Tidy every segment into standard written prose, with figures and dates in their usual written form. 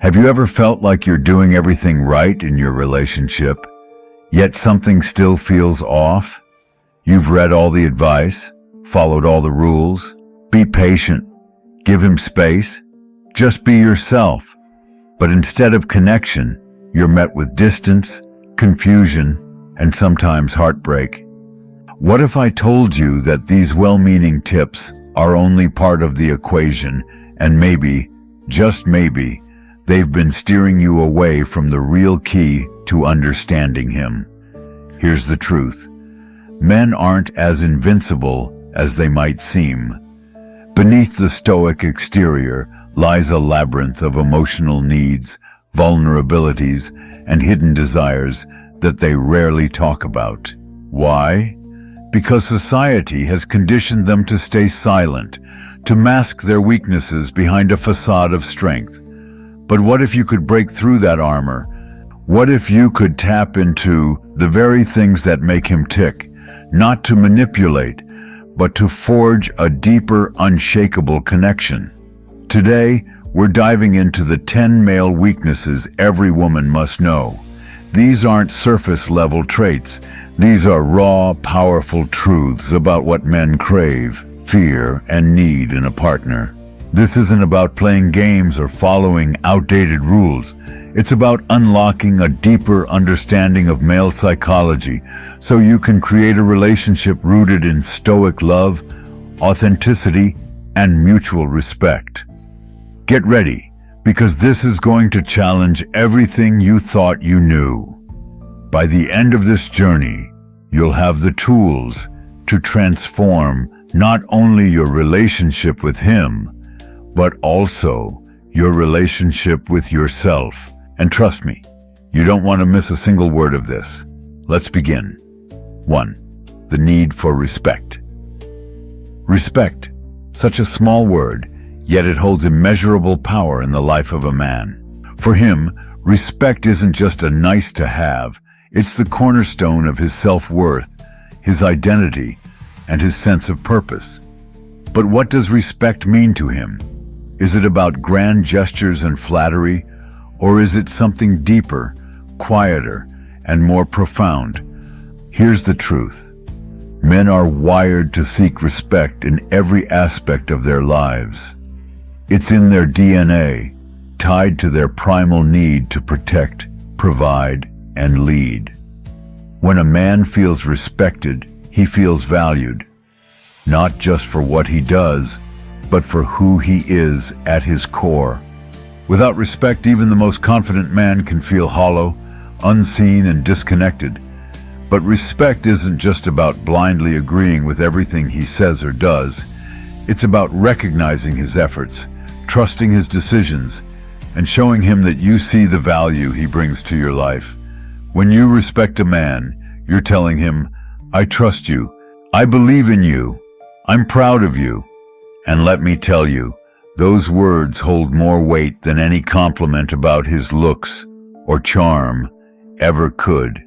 Have you ever felt like you're doing everything right in your relationship, yet something still feels off? You've read all the advice, followed all the rules. Be patient. Give him space. Just be yourself. But instead of connection, you're met with distance, confusion, and sometimes heartbreak. What if I told you that these well-meaning tips are only part of the equation, and maybe, just maybe, they've been steering you away from the real key to understanding him? Here's the truth. Men aren't as invincible as they might seem. Beneath the stoic exterior lies a labyrinth of emotional needs, vulnerabilities, and hidden desires that they rarely talk about. Why? Because society has conditioned them to stay silent, to mask their weaknesses behind a facade of strength. But what if you could break through that armor? What if you could tap into the very things that make him tick, not to manipulate, but to forge a deeper, unshakable connection? Today, we're diving into the 10 male weaknesses every woman must know. These aren't surface-level traits. These are raw, powerful truths about what men crave, fear, and need in a partner. This isn't about playing games or following outdated rules. It's about unlocking a deeper understanding of male psychology so you can create a relationship rooted in stoic love, authenticity, and mutual respect. Get ready, because this is going to challenge everything you thought you knew. By the end of this journey, you'll have the tools to transform not only your relationship with him, but also your relationship with yourself. And trust me, you don't want to miss a single word of this. Let's begin. 1. The need for respect. Respect, such a small word, yet it holds immeasurable power in the life of a man. For him, respect isn't just a nice to have, it's the cornerstone of his self-worth, his identity, and his sense of purpose. But what does respect mean to him? Is it about grand gestures and flattery, or is it something deeper, quieter, and more profound? Here's the truth. Men are wired to seek respect in every aspect of their lives. It's in their DNA, tied to their primal need to protect, provide, and lead. When a man feels respected, he feels valued, not just for what he does, but for who he is at his core. Without respect, even the most confident man can feel hollow, unseen, and disconnected. But respect isn't just about blindly agreeing with everything he says or does. It's about recognizing his efforts, trusting his decisions, and showing him that you see the value he brings to your life. When you respect a man, you're telling him, I trust you, I believe in you, I'm proud of you. And let me tell you, those words hold more weight than any compliment about his looks or charm ever could.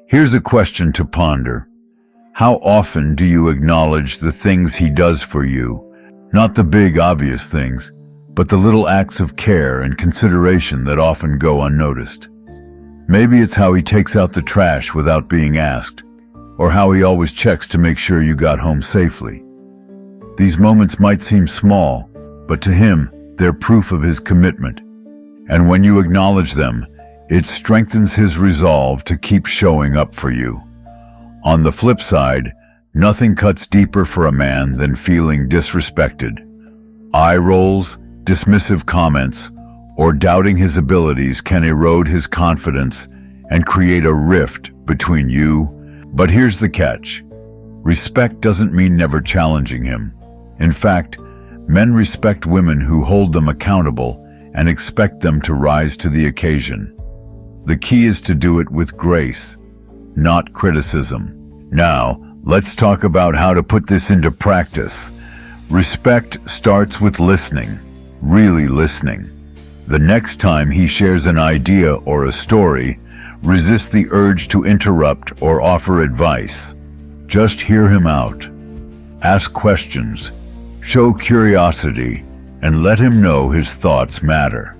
Here's a question to ponder. How often do you acknowledge the things he does for you? Not the big, obvious things, but the little acts of care and consideration that often go unnoticed. Maybe it's how he takes out the trash without being asked, or how he always checks to make sure you got home safely. These moments might seem small, but to him, they're proof of his commitment. And when you acknowledge them, it strengthens his resolve to keep showing up for you. On the flip side, nothing cuts deeper for a man than feeling disrespected. Eye rolls, dismissive comments, or doubting his abilities can erode his confidence and create a rift between you. But here's the catch. Respect doesn't mean never challenging him. In fact, men respect women who hold them accountable and expect them to rise to the occasion. The key is to do it with grace, not criticism. Now, let's talk about how to put this into practice. Respect starts with listening, really listening. The next time he shares an idea or a story, resist the urge to interrupt or offer advice. Just hear him out. Ask questions. Show curiosity, and let him know his thoughts matter.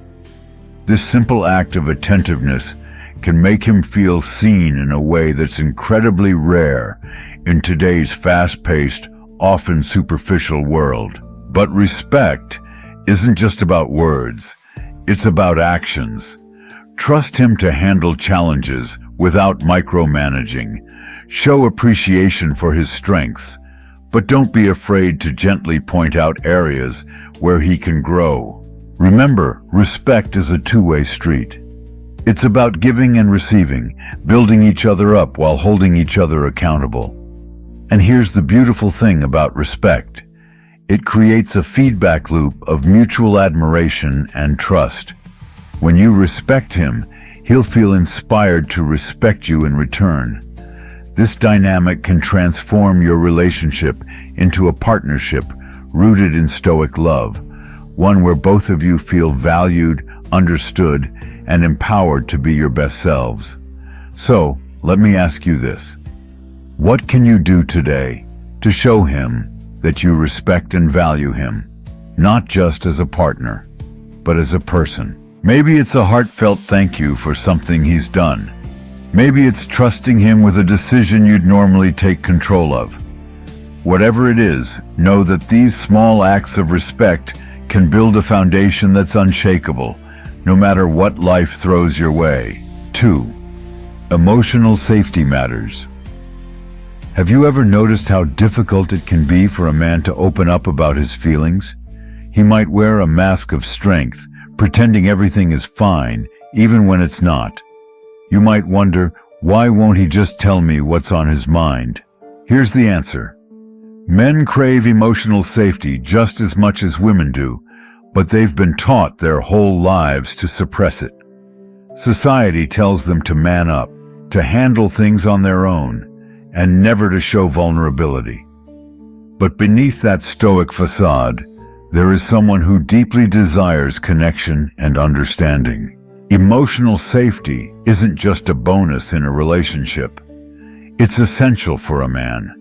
This simple act of attentiveness can make him feel seen in a way that's incredibly rare in today's fast-paced, often superficial world. But respect isn't just about words, it's about actions. Trust him to handle challenges without micromanaging. Show appreciation for his strengths, but don't be afraid to gently point out areas where he can grow. Remember, respect is a two-way street. It's about giving and receiving, building each other up while holding each other accountable. And here's the beautiful thing about respect. It creates a feedback loop of mutual admiration and trust. When you respect him, he'll feel inspired to respect you in return. This dynamic can transform your relationship into a partnership rooted in Stoic love, one where both of you feel valued, understood, and empowered to be your best selves. So, let me ask you this. What can you do today to show him that you respect and value him, not just as a partner, but as a person? Maybe it's a heartfelt thank you for something he's done. Maybe it's trusting him with a decision you'd normally take control of. Whatever it is, know that these small acts of respect can build a foundation that's unshakable, no matter what life throws your way. 2. Emotional safety matters. Have you ever noticed how difficult it can be for a man to open up about his feelings? He might wear a mask of strength, pretending everything is fine, even when it's not. You might wonder, why won't he just tell me what's on his mind? Here's the answer. Men crave emotional safety just as much as women do, but they've been taught their whole lives to suppress it. Society tells them to man up, to handle things on their own, and never to show vulnerability. But beneath that stoic facade, there is someone who deeply desires connection and understanding. Emotional safety isn't just a bonus in a relationship. It's essential for a man.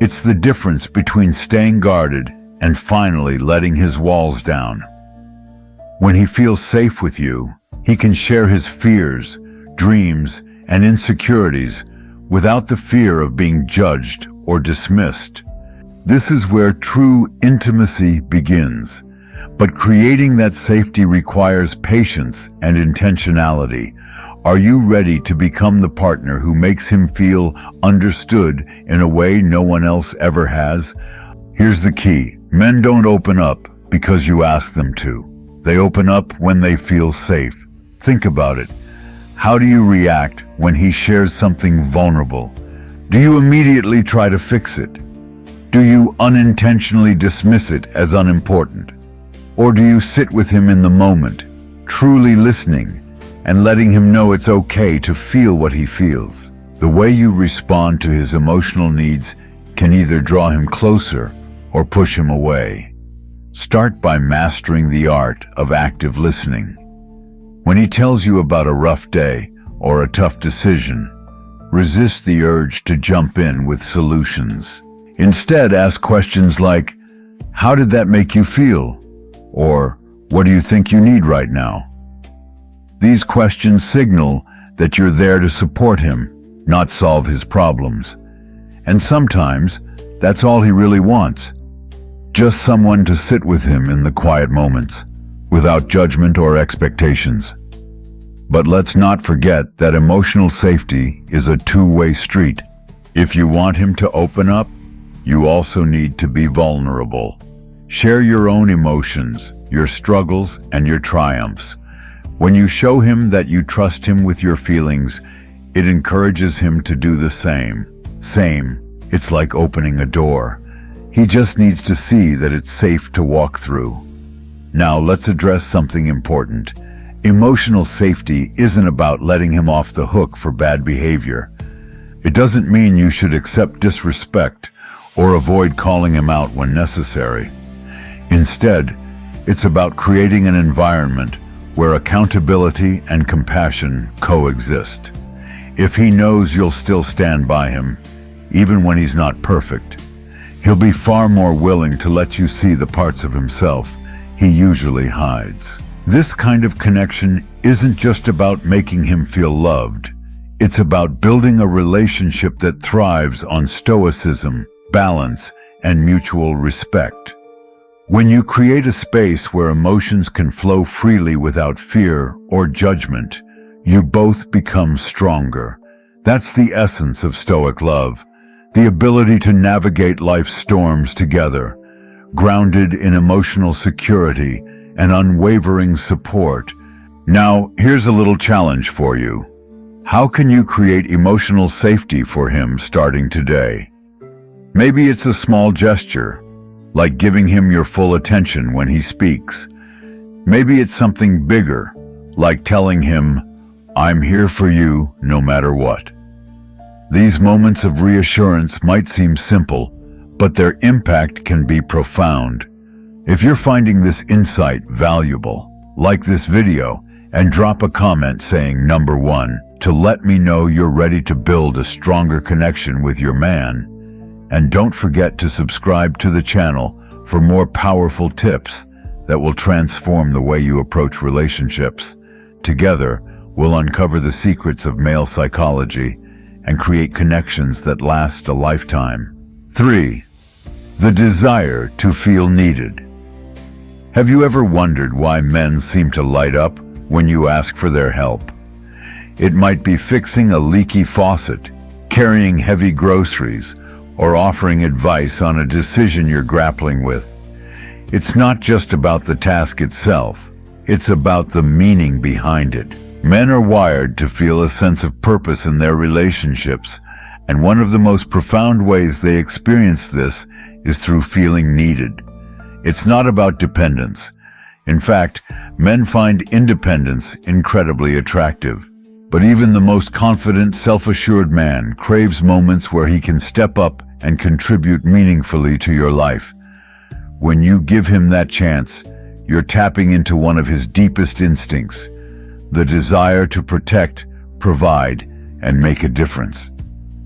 It's the difference between staying guarded and finally letting his walls down. When he feels safe with you, he can share his fears, dreams, and insecurities without the fear of being judged or dismissed. This is where true intimacy begins. But creating that safety requires patience and intentionality. Are you ready to become the partner who makes him feel understood in a way no one else ever has? Here's the key. Men don't open up because you ask them to. They open up when they feel safe. Think about it. How do you react when he shares something vulnerable? Do you immediately try to fix it? Do you unintentionally dismiss it as unimportant? Or do you sit with him in the moment, truly listening and letting him know it's okay to feel what he feels? The way you respond to his emotional needs can either draw him closer or push him away. Start by mastering the art of active listening. When he tells you about a rough day or a tough decision, resist the urge to jump in with solutions. Instead, ask questions like, how did that make you feel? Or, what do you think you need right now? These questions signal that you're there to support him, not solve his problems. And sometimes, that's all he really wants. Just someone to sit with him in the quiet moments, without judgment or expectations. But let's not forget that emotional safety is a two-way street. If you want him to open up, you also need to be vulnerable. Share your own emotions, your struggles, and your triumphs. When you show him that you trust him with your feelings, it encourages him to do the same. It's like opening a door. He just needs to see that it's safe to walk through. Now let's address something important. Emotional safety isn't about letting him off the hook for bad behavior. It doesn't mean you should accept disrespect or avoid calling him out when necessary. Instead, it's about creating an environment where accountability and compassion coexist. If he knows you'll still stand by him, even when he's not perfect, he'll be far more willing to let you see the parts of himself he usually hides. This kind of connection isn't just about making him feel loved. It's about building a relationship that thrives on stoicism, balance, and mutual respect. When you create a space where emotions can flow freely without fear or judgment, you both become stronger. That's the essence of Stoic love, the ability to navigate life's storms together, grounded in emotional security and unwavering support. Now, here's a little challenge for you. How can you create emotional safety for him starting today? Maybe it's a small gesture, like giving him your full attention when he speaks. Maybe it's something bigger, like telling him, "I'm here for you no matter what." These moments of reassurance might seem simple, but their impact can be profound. If you're finding this insight valuable, like this video and drop a comment saying number 1 to let me know you're ready to build a stronger connection with your man. And don't forget to subscribe to the channel for more powerful tips that will transform the way you approach relationships. Together, we'll uncover the secrets of male psychology and create connections that last a lifetime. 3. The desire to feel needed. Have you ever wondered why men seem to light up when you ask for their help? It might be fixing a leaky faucet, carrying heavy groceries, or offering advice on a decision you're grappling with. It's not just about the task itself, it's about the meaning behind it. Men are wired to feel a sense of purpose in their relationships, and one of the most profound ways they experience this is through feeling needed. It's not about dependence. In fact, men find independence incredibly attractive. But even the most confident, self-assured man craves moments where he can step up and contribute meaningfully to your life. When you give him that chance, you're tapping into one of his deepest instincts, the desire to protect, provide, and make a difference.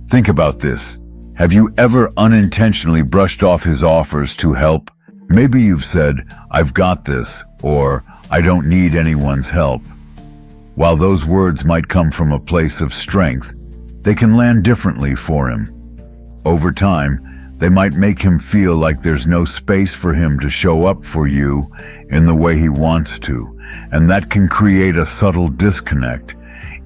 Think about this. Have you ever unintentionally brushed off his offers to help? Maybe you've said, "I've got this," or "I don't need anyone's help." While those words might come from a place of strength, they can land differently for him. Over time, they might make him feel like there's no space for him to show up for you in the way he wants to, and that can create a subtle disconnect,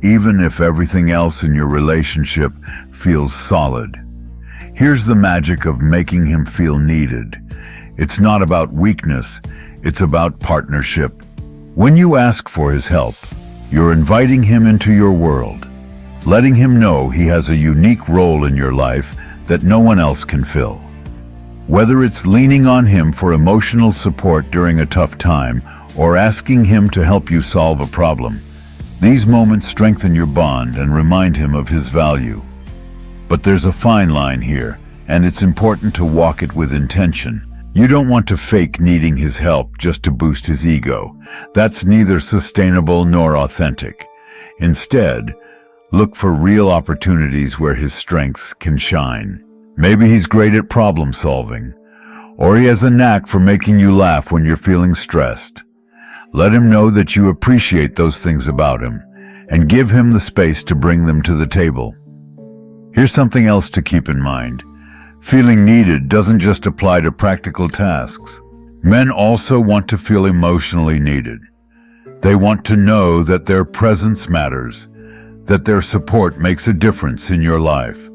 even if everything else in your relationship feels solid. Here's the magic of making him feel needed. It's not about weakness, it's about partnership. When you ask for his help, you're inviting him into your world, letting him know he has a unique role in your life that no one else can fill. Whether it's leaning on him for emotional support during a tough time or asking him to help you solve a problem, these moments strengthen your bond and remind him of his value. But there's a fine line here, and it's important to walk it with intention. You don't want to fake needing his help just to boost his ego. That's neither sustainable nor authentic. Instead, look for real opportunities where his strengths can shine. Maybe he's great at problem solving, or he has a knack for making you laugh when you're feeling stressed. Let him know that you appreciate those things about him, and give him the space to bring them to the table. Here's something else to keep in mind. Feeling needed doesn't just apply to practical tasks. Men also want to feel emotionally needed. They want to know that their presence matters, that their support makes a difference in your life.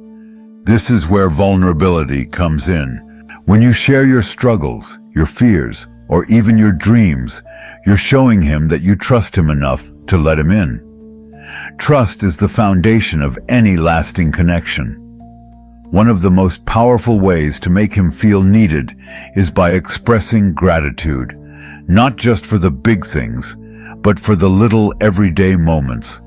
This is where vulnerability comes in. When you share your struggles, your fears, or even your dreams, you're showing him that you trust him enough to let him in. Trust is the foundation of any lasting connection. One of the most powerful ways to make him feel needed is by expressing gratitude, not just for the big things, but for the little everyday moments.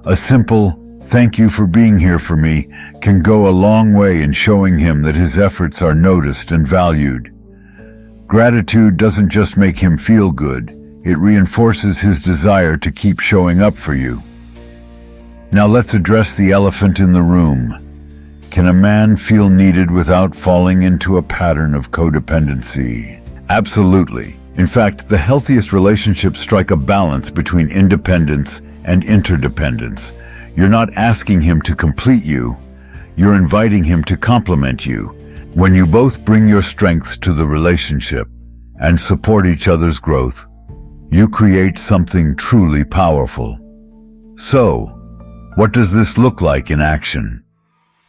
A simple, "Thank you for being here for me," can go a long way in showing him that his efforts are noticed and valued. Gratitude doesn't just make him feel good, it reinforces his desire to keep showing up for you. Now let's address the elephant in the room. Can a man feel needed without falling into a pattern of codependency? Absolutely. In fact, the healthiest relationships strike a balance between independence and interdependence. You're not asking him to complete you, you're inviting him to complement you. When you both bring your strengths to the relationship and support each other's growth, you create something truly powerful. So, what does this look like in action?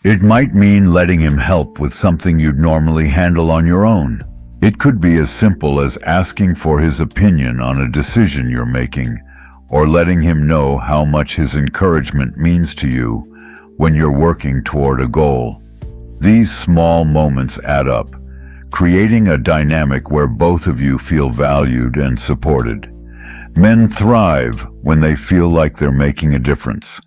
It might mean letting him help with something you'd normally handle on your own. It could be as simple as asking for his opinion on a decision you're making, or letting him know how much his encouragement means to you when you're working toward a goal. These small moments add up, creating a dynamic where both of you feel valued and supported. Men thrive when they feel like they're making a difference,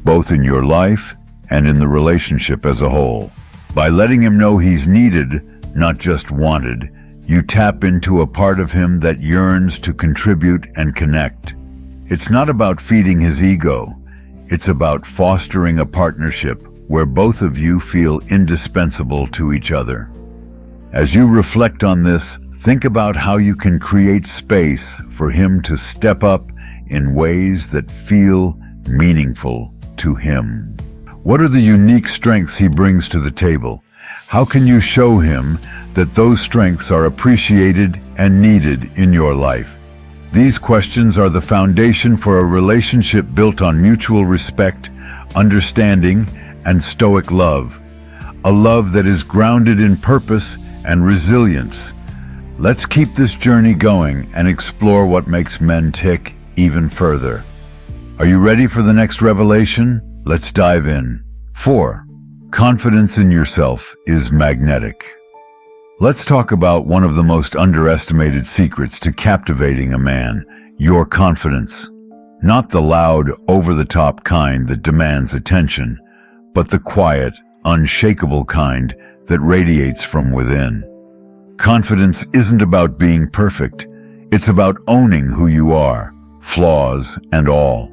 both in your life and in the relationship as a whole. By letting him know he's needed, not just wanted, you tap into a part of him that yearns to contribute and connect. It's not about feeding his ego. It's about fostering a partnership where both of you feel indispensable to each other. As you reflect on this, think about how you can create space for him to step up in ways that feel meaningful to him. What are the unique strengths he brings to the table? How can you show him that those strengths are appreciated and needed in your life? These questions are the foundation for a relationship built on mutual respect, understanding, and stoic love. A love that is grounded in purpose and resilience. Let's keep this journey going and explore what makes men tick even further. Are you ready for the next revelation? Let's dive in. 4. Confidence in yourself is magnetic. Let's talk about one of the most underestimated secrets to captivating a man, your confidence. Not the loud, over-the-top kind that demands attention, but the quiet, unshakable kind that radiates from within. Confidence isn't about being perfect. It's about owning who you are, flaws and all.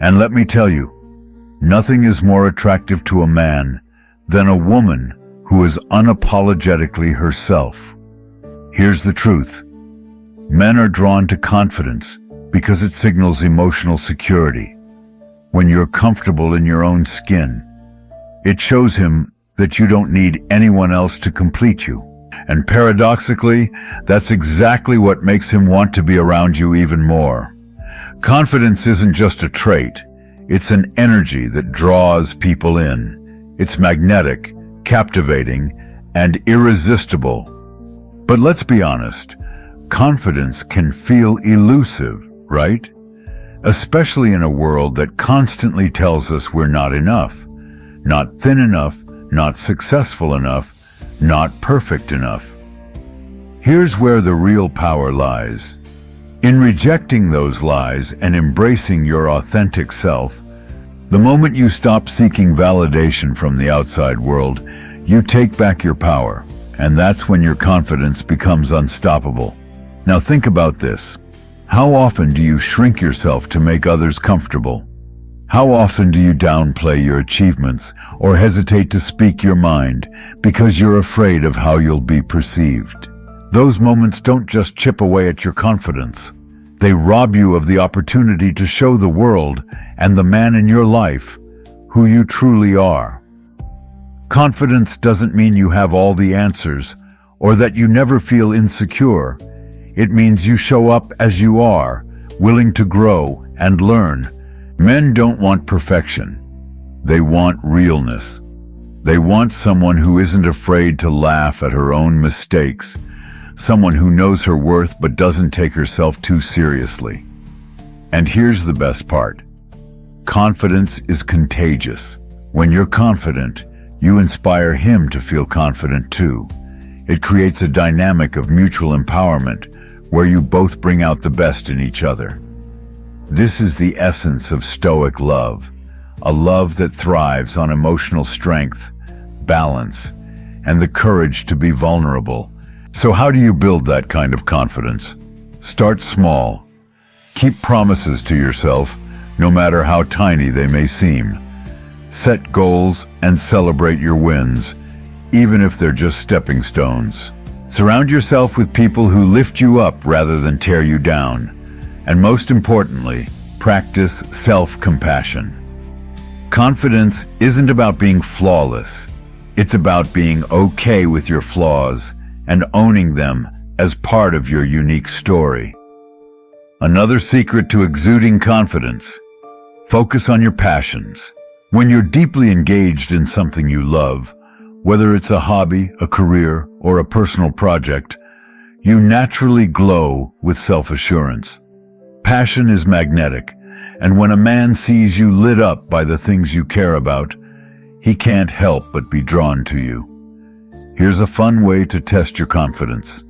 And let me tell you, nothing is more attractive to a man than a woman who is unapologetically herself. Here's the truth. Men are drawn to confidence because it signals emotional security. When you're comfortable in your own skin, it shows him that you don't need anyone else to complete you. And paradoxically, that's exactly what makes him want to be around you even more. Confidence isn't just a trait. It's an energy that draws people in. It's magnetic, captivating, and irresistible. But let's be honest, confidence can feel elusive, right? Especially in a world that constantly tells us we're not enough, not thin enough, not successful enough, not perfect enough. Here's where the real power lies. In rejecting those lies and embracing your authentic self, the moment you stop seeking validation from the outside world, you take back your power, and that's when your confidence becomes unstoppable. Now think about this. How often do you shrink yourself to make others comfortable? How often do you downplay your achievements or hesitate to speak your mind because you're afraid of how you'll be perceived? Those moments don't just chip away at your confidence. They rob you of the opportunity to show the world and the man in your life who you truly are. Confidence doesn't mean you have all the answers or that you never feel insecure. It means you show up as you are, willing to grow and learn. Men don't want perfection. They want realness. They want someone who isn't afraid to laugh at her own mistakes, someone who knows her worth but doesn't take herself too seriously. And here's the best part. Confidence is contagious. When you're confident, you inspire him to feel confident too. It creates a dynamic of mutual empowerment where you both bring out the best in each other. This is the essence of Stoic love, a love that thrives on emotional strength, balance, and the courage to be vulnerable. So how do you build that kind of confidence? Start small. Keep promises to yourself, no matter how tiny they may seem. Set goals and celebrate your wins, even if they're just stepping stones. Surround yourself with people who lift you up rather than tear you down. And most importantly, practice self-compassion. Confidence isn't about being flawless. It's about being okay with your flaws and owning them as part of your unique story. Another secret to exuding confidence: focus on your passions. When you're deeply engaged in something you love, whether it's a hobby, a career, or a personal project, you naturally glow with self-assurance. Passion is magnetic, and when a man sees you lit up by the things you care about, he can't help but be drawn to you. Here's a fun way to test your confidence.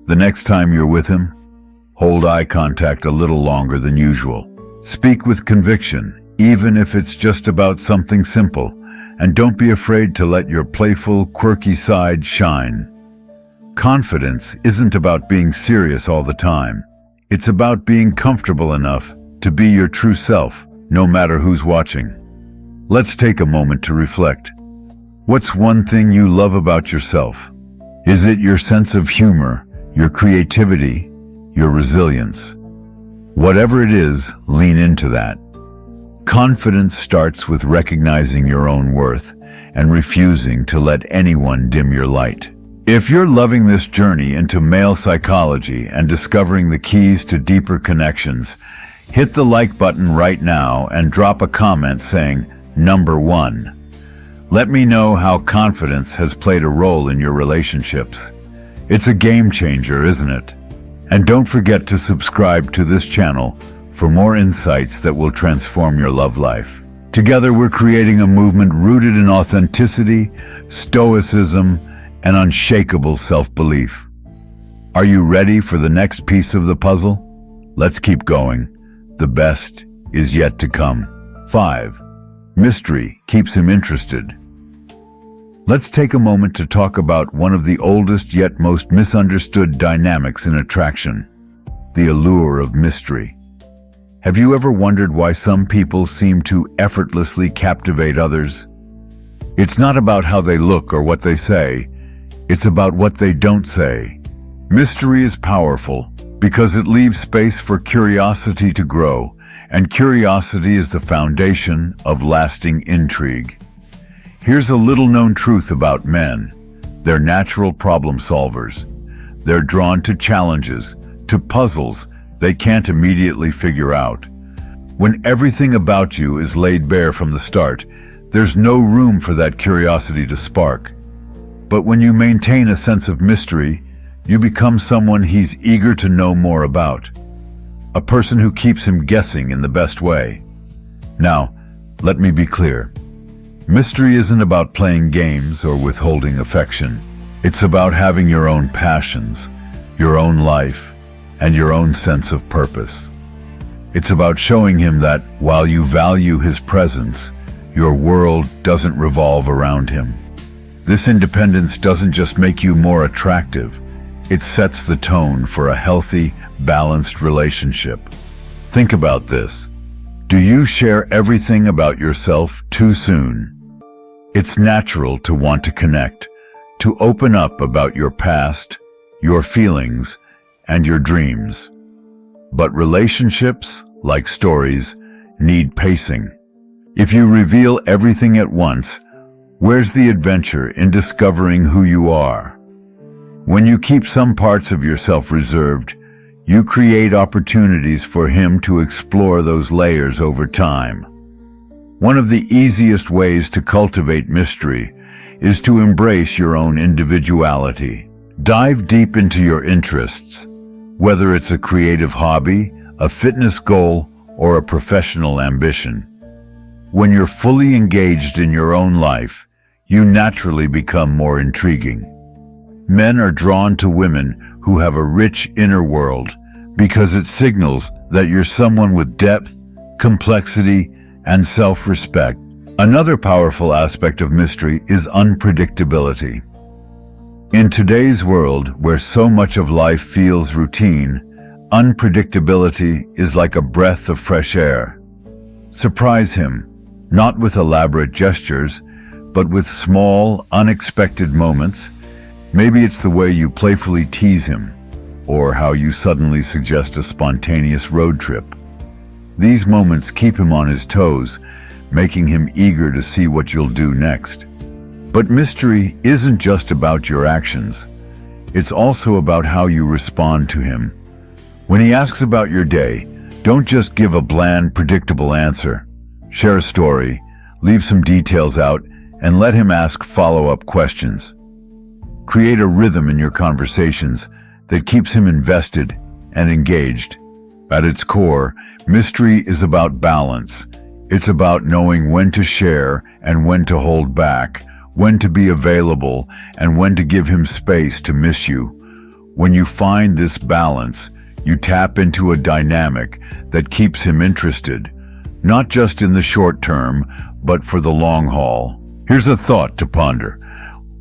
The next time you're with him, hold eye contact a little longer than usual. Speak with conviction, even if it's just about something simple, and don't be afraid to let your playful, quirky side shine. Confidence isn't about being serious all the time. It's about being comfortable enough to be your true self, no matter who's watching. Let's take a moment to reflect. What's one thing you love about yourself? Is it your sense of humor, your creativity, your resilience? Whatever it is, lean into that. Confidence starts with recognizing your own worth and refusing to let anyone dim your light. If you're loving this journey into male psychology and discovering the keys to deeper connections, hit the like button right now and drop a comment saying, "Number 1." Let me know how confidence has played a role in your relationships. It's a game changer, isn't it? And don't forget to subscribe to this channel for more insights that will transform your love life. Together we're creating a movement rooted in authenticity, stoicism, and unshakable self-belief. Are you ready for the next piece of the puzzle? Let's keep going. The best is yet to come. 5. Mystery keeps him interested. Let's take a moment to talk about one of the oldest yet most misunderstood dynamics in attraction: the allure of mystery. Have you ever wondered why some people seem to effortlessly captivate others? It's not about how they look or what they say. It's about what they don't say. Mystery is powerful because it leaves space for curiosity to grow, and curiosity is the foundation of lasting intrigue. Here's a little-known truth about men. They're natural problem solvers. They're drawn to challenges, to puzzles they can't immediately figure out. When everything about you is laid bare from the start, there's no room for that curiosity to spark. But when you maintain a sense of mystery, you become someone he's eager to know more about. A person who keeps him guessing in the best way. Now, let me be clear. Mystery isn't about playing games or withholding affection. It's about having your own passions, your own life, and your own sense of purpose. It's about showing him that, while you value his presence, your world doesn't revolve around him. This independence doesn't just make you more attractive, it sets the tone for a healthy, balanced relationship. Think about this. Do you share everything about yourself too soon? It's natural to want to connect, to open up about your past, your feelings, and your dreams. But relationships, like stories, need pacing. If you reveal everything at once, where's the adventure in discovering who you are? When you keep some parts of yourself reserved, you create opportunities for him to explore those layers over time. One of the easiest ways to cultivate mystery is to embrace your own individuality. Dive deep into your interests, whether it's a creative hobby, a fitness goal, or a professional ambition. When you're fully engaged in your own life, you naturally become more intriguing. Men are drawn to women who have a rich inner world because it signals that you're someone with depth, complexity, and self-respect. Another powerful aspect of mystery is unpredictability. In today's world, where so much of life feels routine, unpredictability is like a breath of fresh air. Surprise him, not with elaborate gestures, but with small, unexpected moments, Maybe it's the way you playfully tease him, or how you suddenly suggest a spontaneous road trip. These moments keep him on his toes, making him eager to see what you'll do next. But mystery isn't just about your actions. It's also about how you respond to him. When he asks about your day, don't just give a bland, predictable answer. Share a story, leave some details out, and let him ask follow-up questions. Create a rhythm in your conversations that keeps him invested and engaged. At its core, mystery is about balance. It's about knowing when to share and when to hold back, when to be available and when to give him space to miss you. When you find this balance, you tap into a dynamic that keeps him interested, not just in the short term, but for the long haul. Here's a thought to ponder.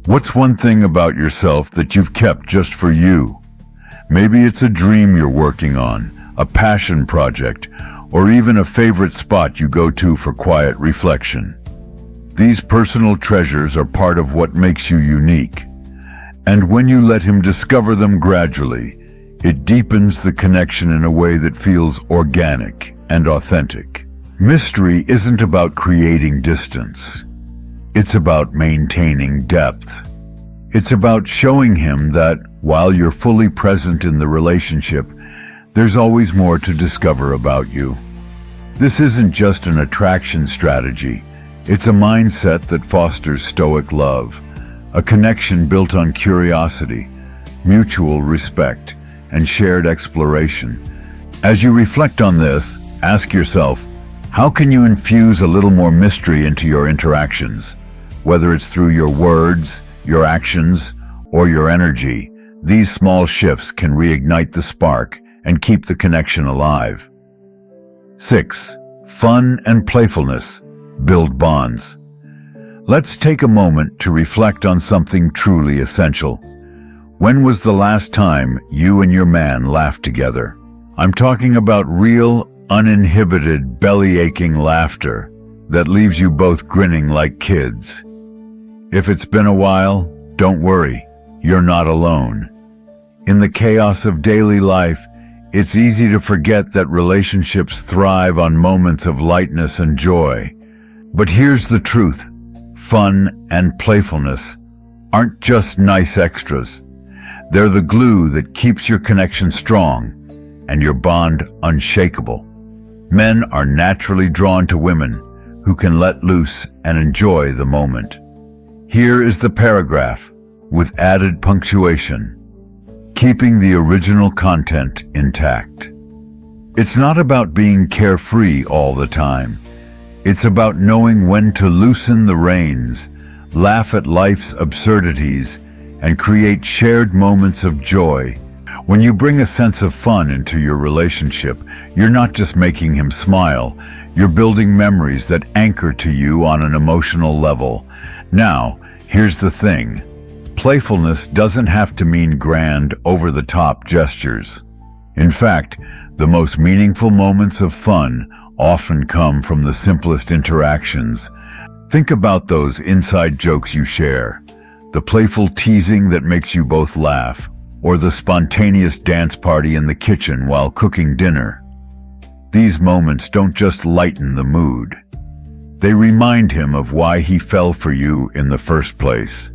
What's one thing about yourself that you've kept just for you? Maybe it's a dream you're working on, a passion project, or even a favorite spot you go to for quiet reflection. These personal treasures are part of what makes you unique. And when you let him discover them gradually, it deepens the connection in a way that feels organic and authentic. Mystery isn't about creating distance. It's about maintaining depth. It's about showing him that, while you're fully present in the relationship, there's always more to discover about you. This isn't just an attraction strategy. It's a mindset that fosters Stoic love, a connection built on curiosity, mutual respect, and shared exploration. As you reflect on this, ask yourself, how can you infuse a little more mystery into your interactions? Whether it's through your words, your actions, or your energy, these small shifts can reignite the spark and keep the connection alive. 6. Fun and playfulness build bonds. Let's take a moment to reflect on something truly essential. When was the last time you and your man laughed together? I'm talking about real, uninhibited, belly-aching laughter that leaves you both grinning like kids. If it's been a while, don't worry, you're not alone. In the chaos of daily life, it's easy to forget that relationships thrive on moments of lightness and joy. But here's the truth. Fun and playfulness aren't just nice extras. They're the glue that keeps your connection strong and your bond unshakable. Men are naturally drawn to women who can let loose and enjoy the moment. Here is the paragraph with added punctuation, keeping the original content intact. It's not about being carefree all the time. It's about knowing when to loosen the reins, laugh at life's absurdities, and create shared moments of joy. When you bring a sense of fun into your relationship, you're not just making him smile, you're building memories that anchor to you on an emotional level. Now, here's the thing. Playfulness doesn't have to mean grand, over-the-top gestures. In fact, the most meaningful moments of fun often come from the simplest interactions. Think about those inside jokes you share, the playful teasing that makes you both laugh, or the spontaneous dance party in the kitchen while cooking dinner. These moments don't just lighten the mood. They remind him of why he fell for you in the first place.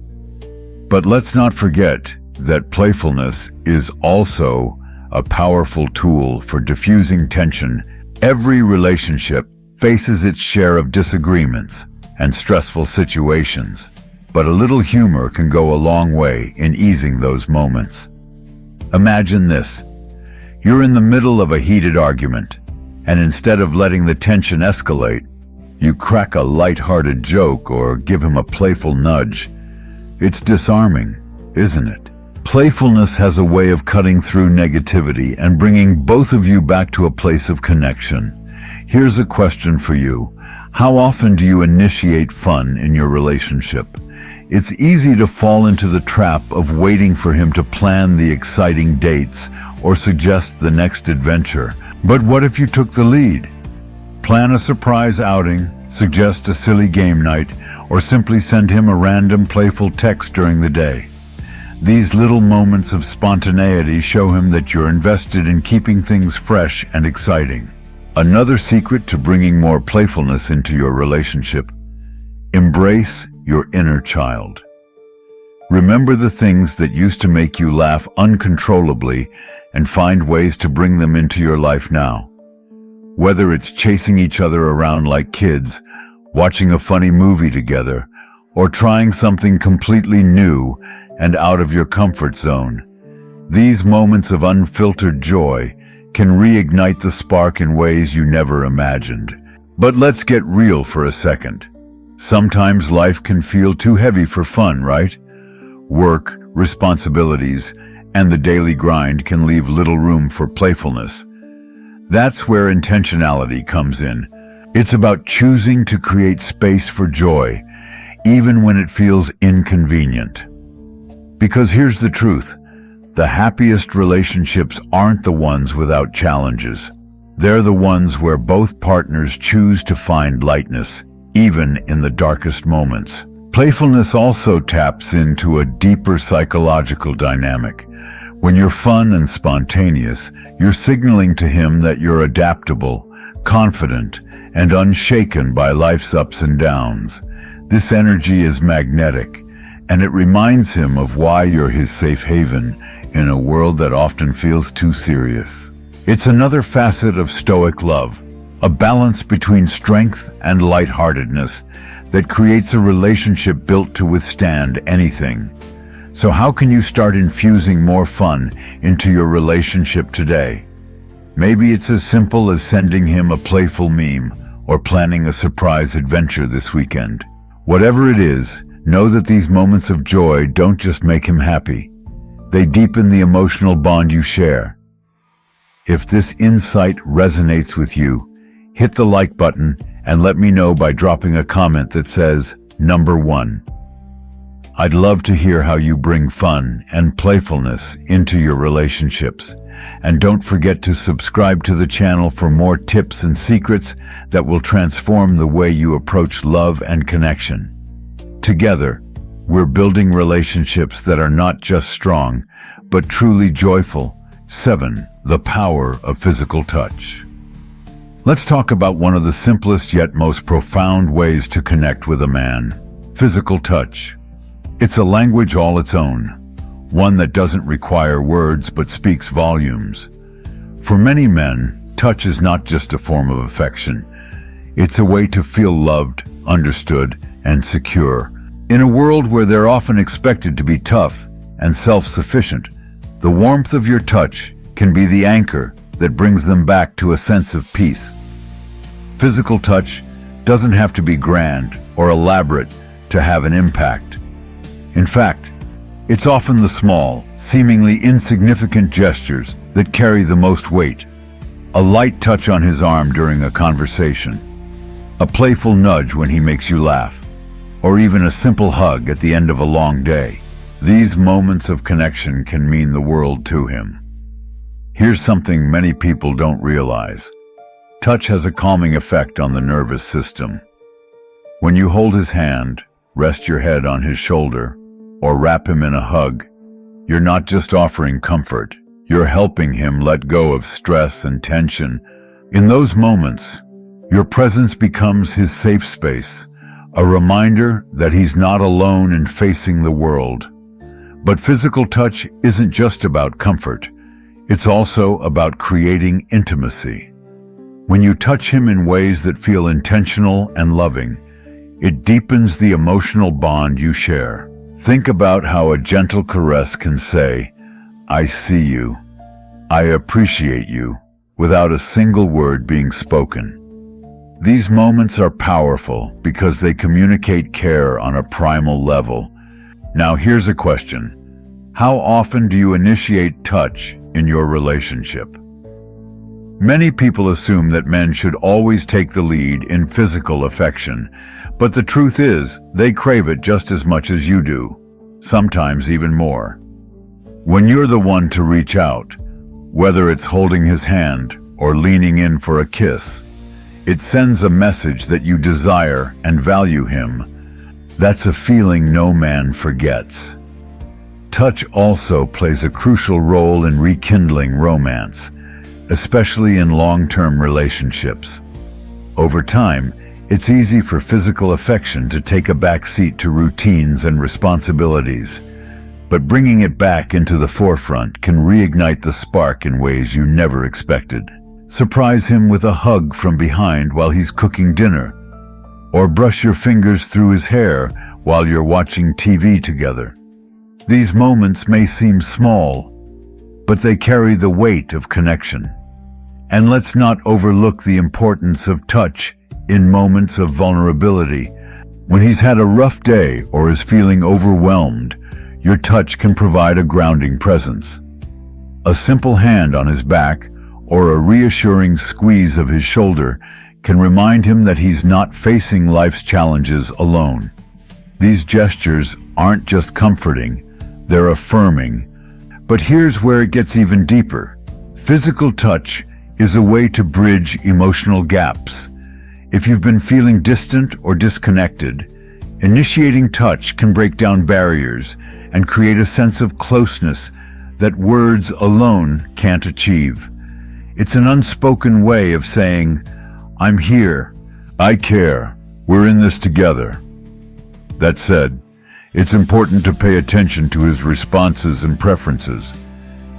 But let's not forget that playfulness is also a powerful tool for diffusing tension. Every relationship faces its share of disagreements and stressful situations, but a little humor can go a long way in easing those moments. Imagine this. You're in the middle of a heated argument, and instead of letting the tension escalate, you crack a light-hearted joke or give him a playful nudge. It's disarming, isn't it? Playfulness has a way of cutting through negativity and bringing both of you back to a place of connection. Here's a question for you. How often do you initiate fun in your relationship? It's easy to fall into the trap of waiting for him to plan the exciting dates or suggest the next adventure. But what if you took the lead? Plan a surprise outing, suggest a silly game night, or simply send him a random playful text during the day. These little moments of spontaneity show him that you're invested in keeping things fresh and exciting. Another secret to bringing more playfulness into your relationship: embrace your inner child. Remember the things that used to make you laugh uncontrollably and find ways to bring them into your life now. Whether it's chasing each other around like kids, watching a funny movie together, or trying something completely new and out of your comfort zone, these moments of unfiltered joy can reignite the spark in ways you never imagined. But let's get real for a second. Sometimes life can feel too heavy for fun, right? Work, responsibilities, and the daily grind can leave little room for playfulness. That's where intentionality comes in. It's about choosing to create space for joy, even when it feels inconvenient. Because here's the truth: the happiest relationships aren't the ones without challenges. They're the ones where both partners choose to find lightness, even in the darkest moments. Playfulness also taps into a deeper psychological dynamic. When you're fun and spontaneous, you're signaling to him that you're adaptable, confident, and unshaken by life's ups and downs. This energy is magnetic, and it reminds him of why you're his safe haven in a world that often feels too serious. It's another facet of Stoic love, a balance between strength and lightheartedness that creates a relationship built to withstand anything. So how can you start infusing more fun into your relationship today? Maybe it's as simple as sending him a playful meme or planning a surprise adventure this weekend. Whatever it is, know that these moments of joy don't just make him happy. They deepen the emotional bond you share. If this insight resonates with you, hit the like button and let me know by dropping a comment that says, Number 1. I'd love to hear how you bring fun and playfulness into your relationships. And don't forget to subscribe to the channel for more tips and secrets that will transform the way you approach love and connection. Together, we're building relationships that are not just strong, but truly joyful. 7. The power of physical touch. Let's talk about one of the simplest yet most profound ways to connect with a man: physical touch. It's a language all its own, one that doesn't require words but speaks volumes. For many men, touch is not just a form of affection. It's a way to feel loved, understood, and secure. In a world where they're often expected to be tough and self-sufficient, the warmth of your touch can be the anchor that brings them back to a sense of peace. Physical touch doesn't have to be grand or elaborate to have an impact. In fact, it's often the small, seemingly insignificant gestures that carry the most weight. A light touch on his arm during a conversation, a playful nudge when he makes you laugh, or even a simple hug at the end of a long day. These moments of connection can mean the world to him. Here's something many people don't realize. Touch has a calming effect on the nervous system. When you hold his hand, rest your head on his shoulder, or wrap him in a hug, you're not just offering comfort, you're helping him let go of stress and tension. In those moments, your presence becomes his safe space, a reminder that he's not alone in facing the world. But physical touch isn't just about comfort. It's also about creating intimacy. When you touch him in ways that feel intentional and loving, it deepens the emotional bond you share. Think about how a gentle caress can say, "I see you, I appreciate you," without a single word being spoken. These moments are powerful because they communicate care on a primal level. Now here's a question. How often do you initiate touch in your relationship? Many people assume that men should always take the lead in physical affection, but the truth is, they crave it just as much as you do, sometimes even more. When you're the one to reach out, whether it's holding his hand or leaning in for a kiss, it sends a message that you desire and value him. That's a feeling no man forgets. touch also plays a crucial role in rekindling romance, especially in long-term relationships. Over time, it's easy for physical affection to take a backseat to routines and responsibilities, but bringing it back into the forefront can reignite the spark in ways you never expected. Surprise him with a hug from behind while he's cooking dinner, or brush your fingers through his hair while you're watching TV together. These moments may seem small, but they carry the weight of connection. And let's not overlook the importance of touch in moments of vulnerability. When he's had a rough day or is feeling overwhelmed, your touch can provide a grounding presence. A simple hand on his back or a reassuring squeeze of his shoulder can remind him that he's not facing life's challenges alone. These gestures aren't just comforting, they're affirming. But here's where it gets even deeper. Physical touch is a way to bridge emotional gaps. If you've been feeling distant or disconnected, initiating touch can break down barriers and create a sense of closeness that words alone can't achieve. It's an unspoken way of saying, "I'm here, I care, we're in this together." That said, it's important to pay attention to his responses and preferences.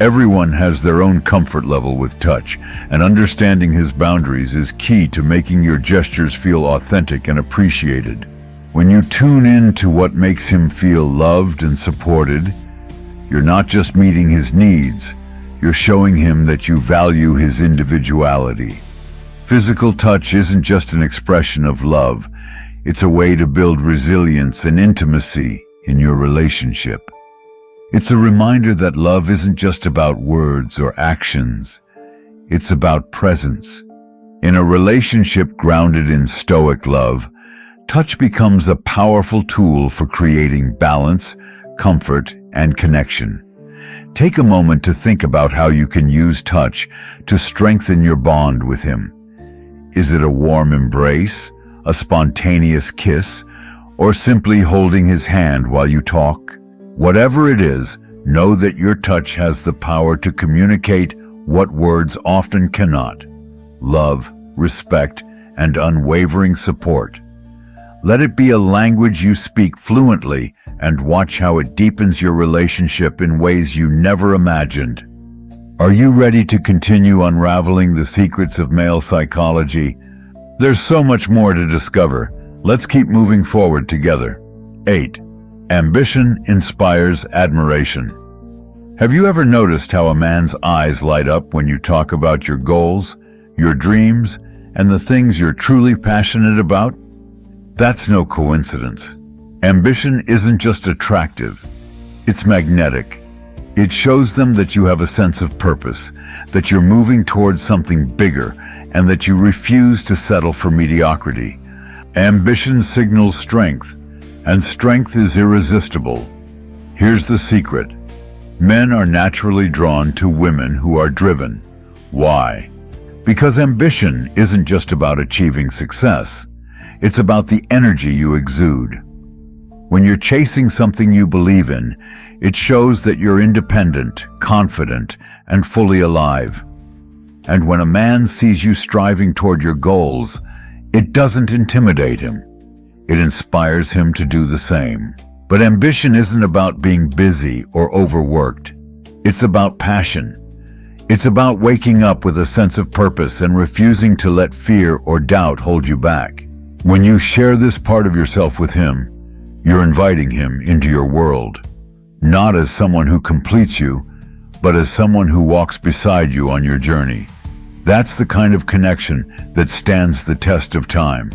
Everyone has their own comfort level with touch, and understanding his boundaries is key to making your gestures feel authentic and appreciated. When you tune in to what makes him feel loved and supported, you're not just meeting his needs, you're showing him that you value his individuality. Physical touch isn't just an expression of love, it's a way to build resilience and intimacy in your relationship. It's a reminder that love isn't just about words or actions, it's about presence. In a relationship grounded in Stoic love, touch becomes a powerful tool for creating balance, comfort, and connection. Take a moment to think about how you can use touch to strengthen your bond with him. Is it a warm embrace, a spontaneous kiss, or simply holding his hand while you talk? Whatever it is, know that your touch has the power to communicate what words often cannot: love, respect, and unwavering support. Let it be a language you speak fluently and watch how it deepens your relationship in ways you never imagined. Are you ready to continue unraveling the secrets of male psychology? There's so much more to discover. Let's keep moving forward together. 8. Ambition inspires admiration. Have you ever noticed how a man's eyes light up when you talk about your goals, your dreams, and the things you're truly passionate about? That's no coincidence. Ambition isn't just attractive, it's magnetic. It shows them that you have a sense of purpose, that you're moving towards something bigger, and that you refuse to settle for mediocrity. Ambition signals strength, and strength is irresistible. Here's the secret. Men are naturally drawn to women who are driven. Why? Because ambition isn't just about achieving success. It's about the energy you exude. When you're chasing something you believe in, it shows that you're independent, confident, and fully alive. And when a man sees you striving toward your goals, it doesn't intimidate him. It inspires him to do the same. But ambition isn't about being busy or overworked. It's about passion. It's about waking up with a sense of purpose and refusing to let fear or doubt hold you back. When you share this part of yourself with him, you're inviting him into your world, not as someone who completes you, but as someone who walks beside you on your journey. That's the kind of connection that stands the test of time.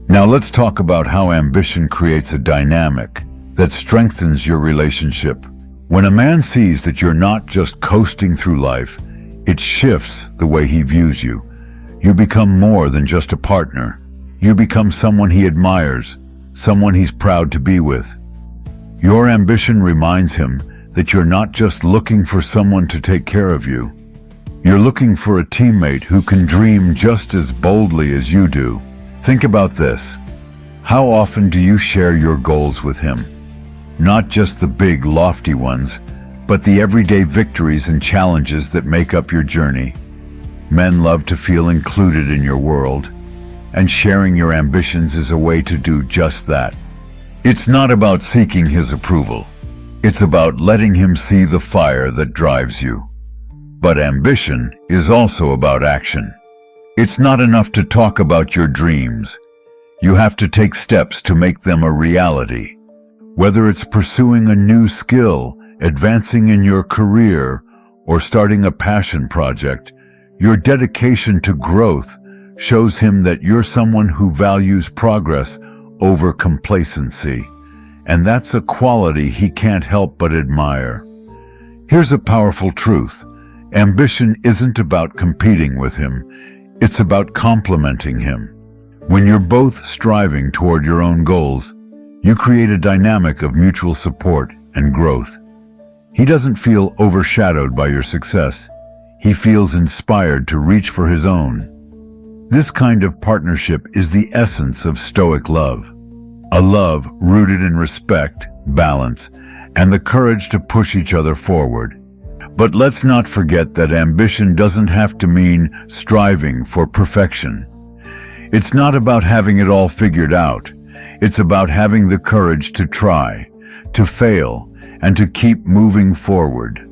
Now let's talk about how ambition creates a dynamic that strengthens your relationship. When a man sees that you're not just coasting through life, it shifts the way he views you. You become more than just a partner. You become someone he admires, someone he's proud to be with. Your ambition reminds him that you're not just looking for someone to take care of you. You're looking for a teammate who can dream just as boldly as you do. Think about this. How often do you share your goals with him? Not just the big, lofty ones, but the everyday victories and challenges that make up your journey. Men love to feel included in your world, and sharing your ambitions is a way to do just that. It's not about seeking his approval. It's about letting him see the fire that drives you. But ambition is also about action. It's not enough to talk about your dreams. You have to take steps to make them a reality. Whether it's pursuing a new skill, advancing in your career, or starting a passion project, your dedication to growth shows him that you're someone who values progress over complacency. And that's a quality he can't help but admire. Here's a powerful truth. Ambition isn't about competing with him. It's about complementing him. When you're both striving toward your own goals, you create a dynamic of mutual support and growth. He doesn't feel overshadowed by your success. He feels inspired to reach for his own. This kind of partnership is the essence of Stoic love. A love rooted in respect, balance, and the courage to push each other forward. But let's not forget that ambition doesn't have to mean striving for perfection. It's not about having it all figured out. It's about having the courage to try, to fail, and to keep moving forward.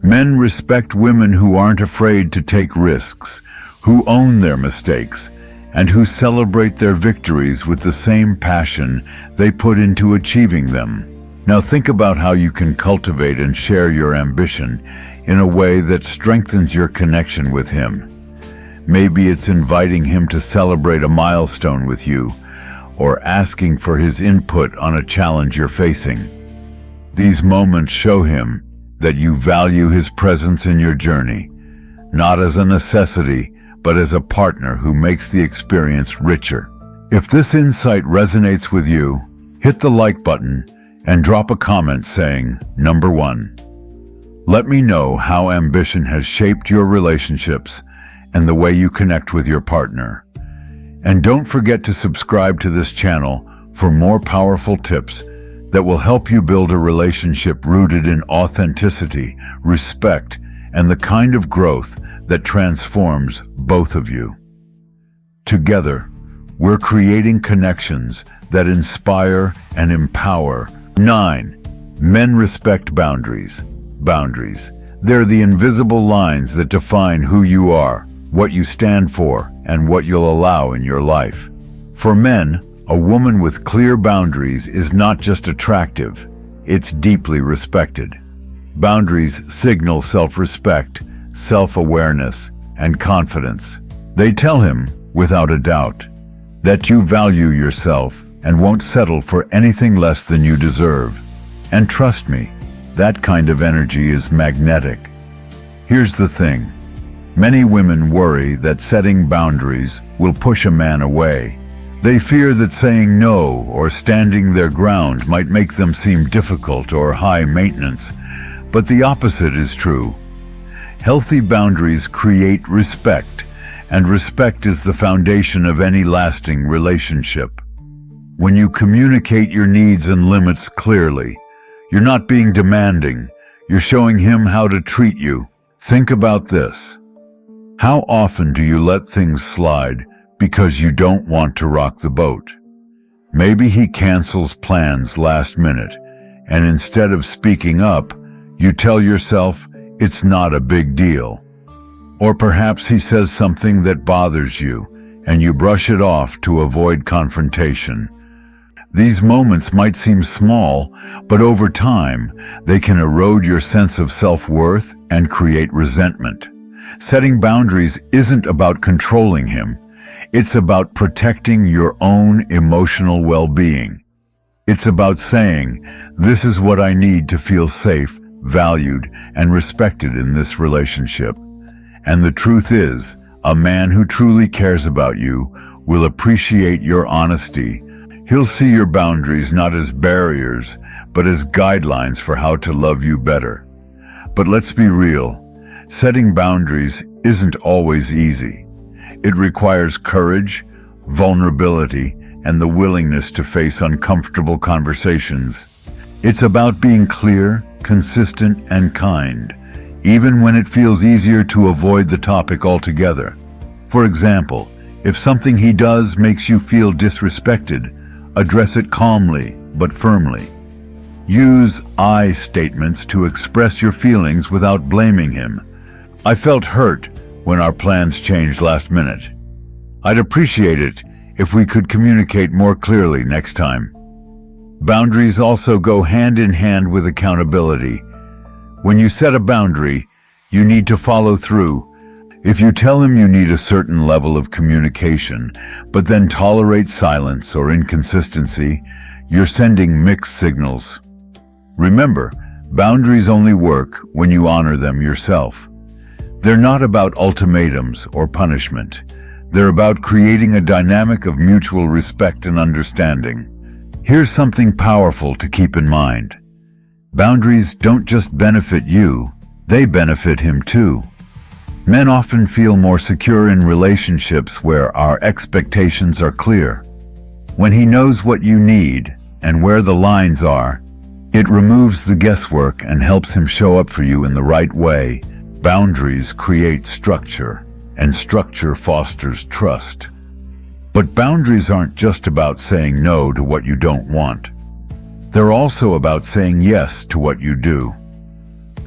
Men respect women who aren't afraid to take risks, who own their mistakes, and who celebrate their victories with the same passion they put into achieving them. Now think about how you can cultivate and share your ambition in a way that strengthens your connection with him. Maybe it's inviting him to celebrate a milestone with you, or asking for his input on a challenge you're facing. These moments show him that you value his presence in your journey, not as a necessity, but as a partner who makes the experience richer. If this insight resonates with you, hit the like button and drop a comment saying, Number 1. Let me know how ambition has shaped your relationships and the way you connect with your partner. And don't forget to subscribe to this channel for more powerful tips that will help you build a relationship rooted in authenticity, respect, and the kind of growth that transforms both of you. Together, we're creating connections that inspire and empower. 9. Men respect boundaries. Boundaries. They're the invisible lines that define who you are, what you stand for, and what you'll allow in your life. For men, a woman with clear boundaries is not just attractive, it's deeply respected. Boundaries signal self-respect, self-awareness, and confidence. They tell him, without a doubt, that you value yourself and won't settle for anything less than you deserve. And trust me, that kind of energy is magnetic. Here's the thing. Many women worry that setting boundaries will push a man away. They fear that saying no or standing their ground might make them seem difficult or high maintenance. But the opposite is true. Healthy boundaries create respect, and respect is the foundation of any lasting relationship. When you communicate your needs and limits clearly, you're not being demanding, you're showing him how to treat you. Think about this. How often do you let things slide because you don't want to rock the boat? Maybe he cancels plans last minute, and instead of speaking up, you tell yourself it's not a big deal. Or perhaps he says something that bothers you, and you brush it off to avoid confrontation. These moments might seem small, but over time, they can erode your sense of self-worth and create resentment. Setting boundaries isn't about controlling him. It's about protecting your own emotional well-being. It's about saying, this is what I need to feel safe, valued, and respected in this relationship. And the truth is, a man who truly cares about you will appreciate your honesty. He'll see your boundaries not as barriers, but as guidelines for how to love you better. But let's be real. Setting boundaries isn't always easy. It requires courage, vulnerability, and the willingness to face uncomfortable conversations. It's about being clear, consistent, and kind, even when it feels easier to avoid the topic altogether. For example, if something he does makes you feel disrespected, address it calmly but firmly. Use I statements to express your feelings without blaming him. I felt hurt when our plans changed last minute. I'd appreciate it if we could communicate more clearly next time. Boundaries also go hand in hand with accountability. When you set a boundary, you need to follow through. If you tell him you need a certain level of communication, but then tolerate silence or inconsistency, you're sending mixed signals. Remember, boundaries only work when you honor them yourself. They're not about ultimatums or punishment. They're about creating a dynamic of mutual respect and understanding. Here's something powerful to keep in mind. Boundaries don't just benefit you, they benefit him too. Men often feel more secure in relationships where our expectations are clear. When he knows what you need and where the lines are, it removes the guesswork and helps him show up for you in the right way. Boundaries create structure, and structure fosters trust. But boundaries aren't just about saying no to what you don't want. They're also about saying yes to what you do.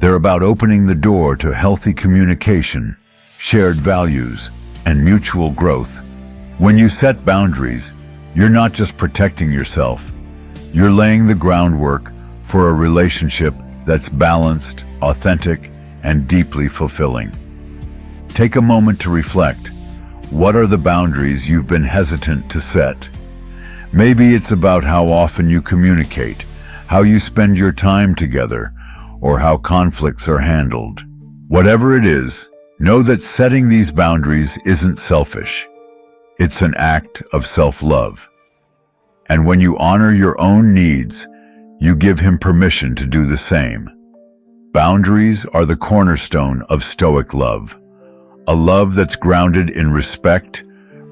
They're about opening the door to healthy communication, shared values, and mutual growth. When you set boundaries, you're not just protecting yourself. You're laying the groundwork for a relationship that's balanced, authentic, and deeply fulfilling. Take a moment to reflect. What are the boundaries you've been hesitant to set? Maybe it's about how often you communicate, how you spend your time together, or how conflicts are handled. Whatever it is, know that setting these boundaries isn't selfish. It's an act of self-love. And when you honor your own needs, you give him permission to do the same. Boundaries are the cornerstone of Stoic love, a love that's grounded in respect,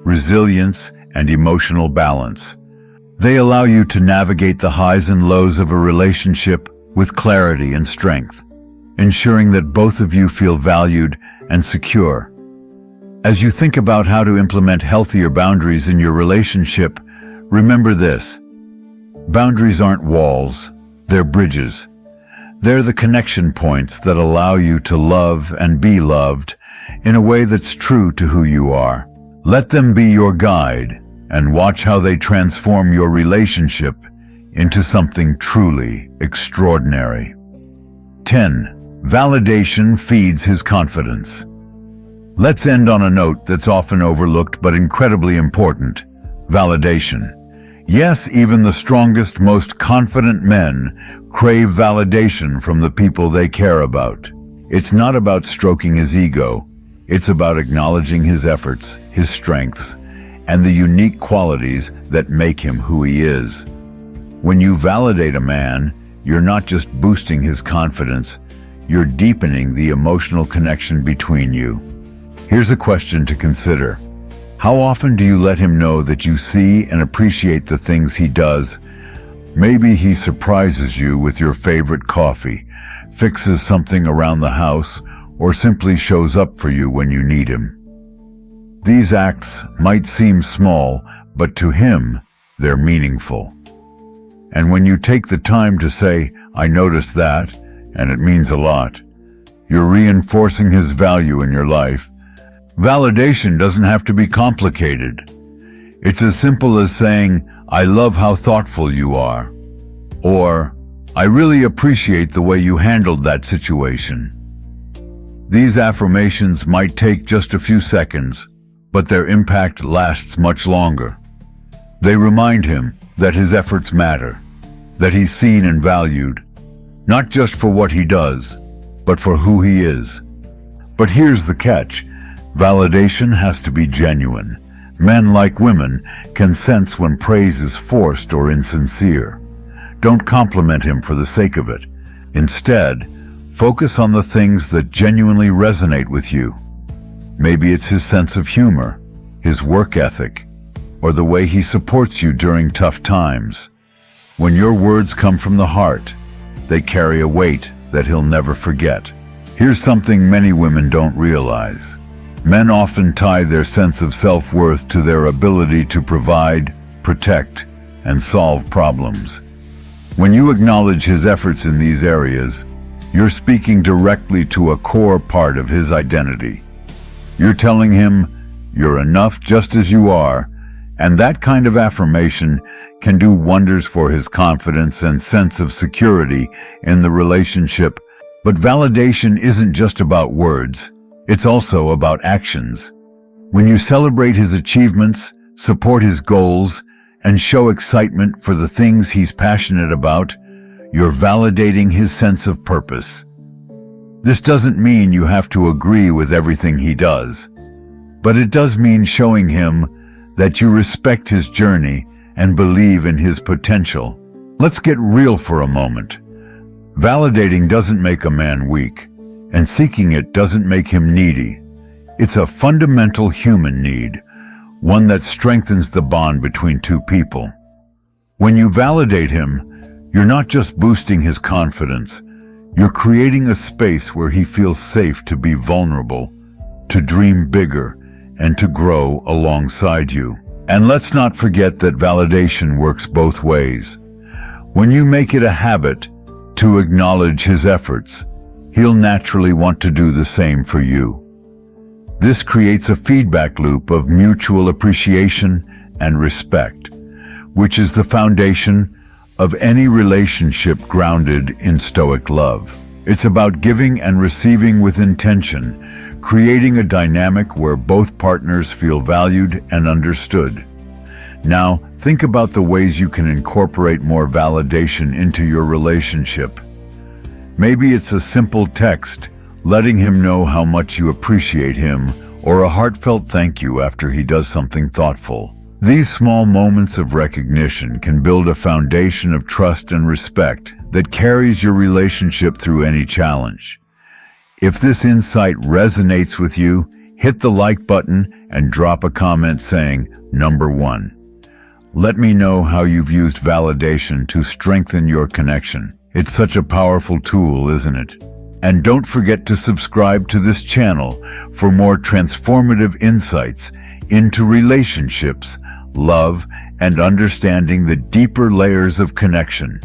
resilience, and emotional balance. They allow you to navigate the highs and lows of a relationship with clarity and strength, ensuring that both of you feel valued and secure. As you think about how to implement healthier boundaries in your relationship, remember this. Boundaries aren't walls, they're bridges. They're the connection points that allow you to love and be loved in a way that's true to who you are. Let them be your guide and watch how they transform your relationship into something truly extraordinary. 10. Validation feeds his confidence. Let's end on a note that's often overlooked but incredibly important. Validation. Yes, even the strongest, most confident men crave validation from the people they care about. It's not about stroking his ego. It's about acknowledging his efforts, his strengths, and the unique qualities that make him who he is. When you validate a man, you're not just boosting his confidence, you're deepening the emotional connection between you. Here's a question to consider. How often do you let him know that you see and appreciate the things he does? Maybe he surprises you with your favorite coffee, fixes something around the house, or simply shows up for you when you need him. These acts might seem small, but to him, they're meaningful. And when you take the time to say, "I noticed that, and it means a lot," you're reinforcing his value in your life. Validation doesn't have to be complicated. It's as simple as saying, "I love how thoughtful you are," or "I really appreciate the way you handled that situation." These affirmations might take just a few seconds, but their impact lasts much longer. They remind him that his efforts matter, that he's seen and valued, not just for what he does, but for who he is. But here's the catch. Validation has to be genuine. Men, like women, can sense when praise is forced or insincere. Don't compliment him for the sake of it. Instead, focus on the things that genuinely resonate with you. Maybe it's his sense of humor, his work ethic, or the way he supports you during tough times. When your words come from the heart, they carry a weight that he'll never forget. Here's something many women don't realize. Men often tie their sense of self-worth to their ability to provide, protect, and solve problems. When you acknowledge his efforts in these areas, you're speaking directly to a core part of his identity. You're telling him, you're enough just as you are, and that kind of affirmation can do wonders for his confidence and sense of security in the relationship. But validation isn't just about words, it's also about actions. When you celebrate his achievements, support his goals, and show excitement for the things he's passionate about, you're validating his sense of purpose. This doesn't mean you have to agree with everything he does, but it does mean showing him that you respect his journey and believe in his potential. Let's get real for a moment. Validating doesn't make a man weak, and seeking it doesn't make him needy. It's a fundamental human need, one that strengthens the bond between two people. When you validate him, you're not just boosting his confidence, you're creating a space where he feels safe to be vulnerable, to dream bigger, and to grow alongside you. And let's not forget that validation works both ways. When you make it a habit to acknowledge his efforts, he'll naturally want to do the same for you. This creates a feedback loop of mutual appreciation and respect, which is the foundation of any relationship grounded in Stoic love. It's about giving and receiving with intention, creating a dynamic where both partners feel valued and understood. Now, think about the ways you can incorporate more validation into your relationship. Maybe it's a simple text, letting him know how much you appreciate him, or a heartfelt thank you after he does something thoughtful. These small moments of recognition can build a foundation of trust and respect that carries your relationship through any challenge. If this insight resonates with you, hit the like button and drop a comment saying, "Number 1. Let me know how you've used validation to strengthen your connection. It's such a powerful tool, isn't it? And don't forget to subscribe to this channel for more transformative insights into relationships, love, and understanding the deeper layers of connection.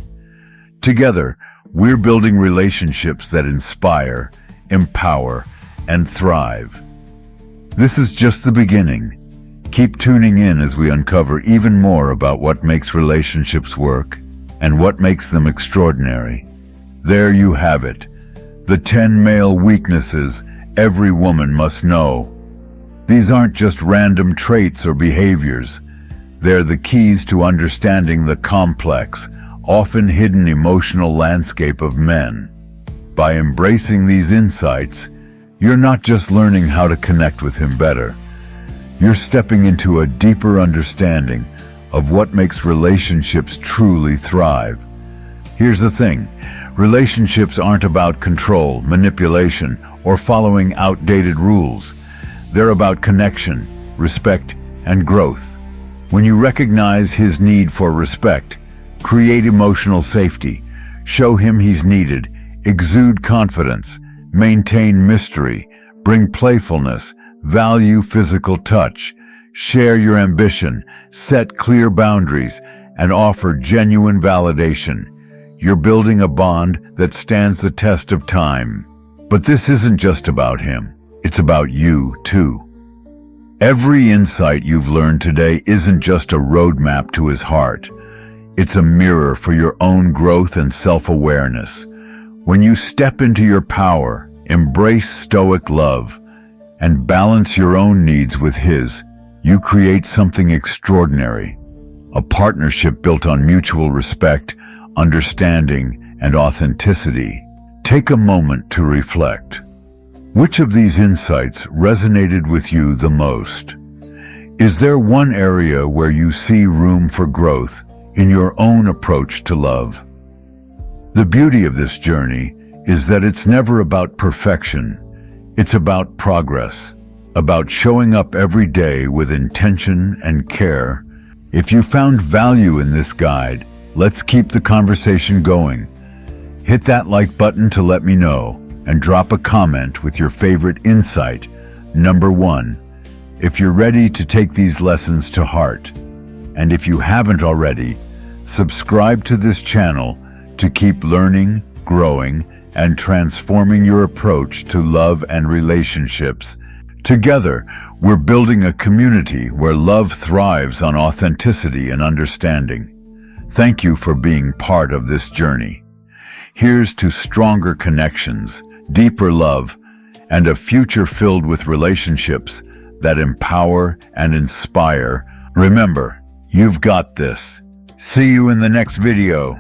Together, we're building relationships that inspire, empower, and thrive. This is just the beginning. Keep tuning in as we uncover even more about what makes relationships work and what makes them extraordinary. There you have it, the 10 male weaknesses every woman must know. These aren't just random traits or behaviors. They're the keys to understanding the complex, often hidden emotional landscape of men. By embracing these insights, you're not just learning how to connect with him better. You're stepping into a deeper understanding of what makes relationships truly thrive. Here's the thing, relationships aren't about control, manipulation, or following outdated rules. They're about connection, respect, and growth. When you recognize his need for respect, create emotional safety, show him he's needed, exude confidence, maintain mystery, bring playfulness, value physical touch, share your ambition, set clear boundaries, and offer genuine validation, you're building a bond that stands the test of time. But this isn't just about him. It's about you, too. Every insight you've learned today isn't just a roadmap to his heart. It's a mirror for your own growth and self-awareness. When you step into your power, embrace Stoic love, and balance your own needs with his, you create something extraordinary. A partnership built on mutual respect, understanding, and authenticity. Take a moment to reflect. Which of these insights resonated with you the most? Is there one area where you see room for growth in your own approach to love? The beauty of this journey is that it's never about perfection. It's about progress, about showing up every day with intention and care. If you found value in this guide, Let's keep the conversation going. Hit that like button to let me know, and drop a comment with your favorite insight. Number 1. If you're ready to take these lessons to heart, and if you haven't already, subscribe to this channel to keep learning, growing, and transforming your approach to love and relationships. Together, we're building a community where love thrives on authenticity and understanding. Thank you for being part of this journey. Here's to stronger connections, deeper love, and a future filled with relationships that empower and inspire. Remember, you've got this. See you in the next video.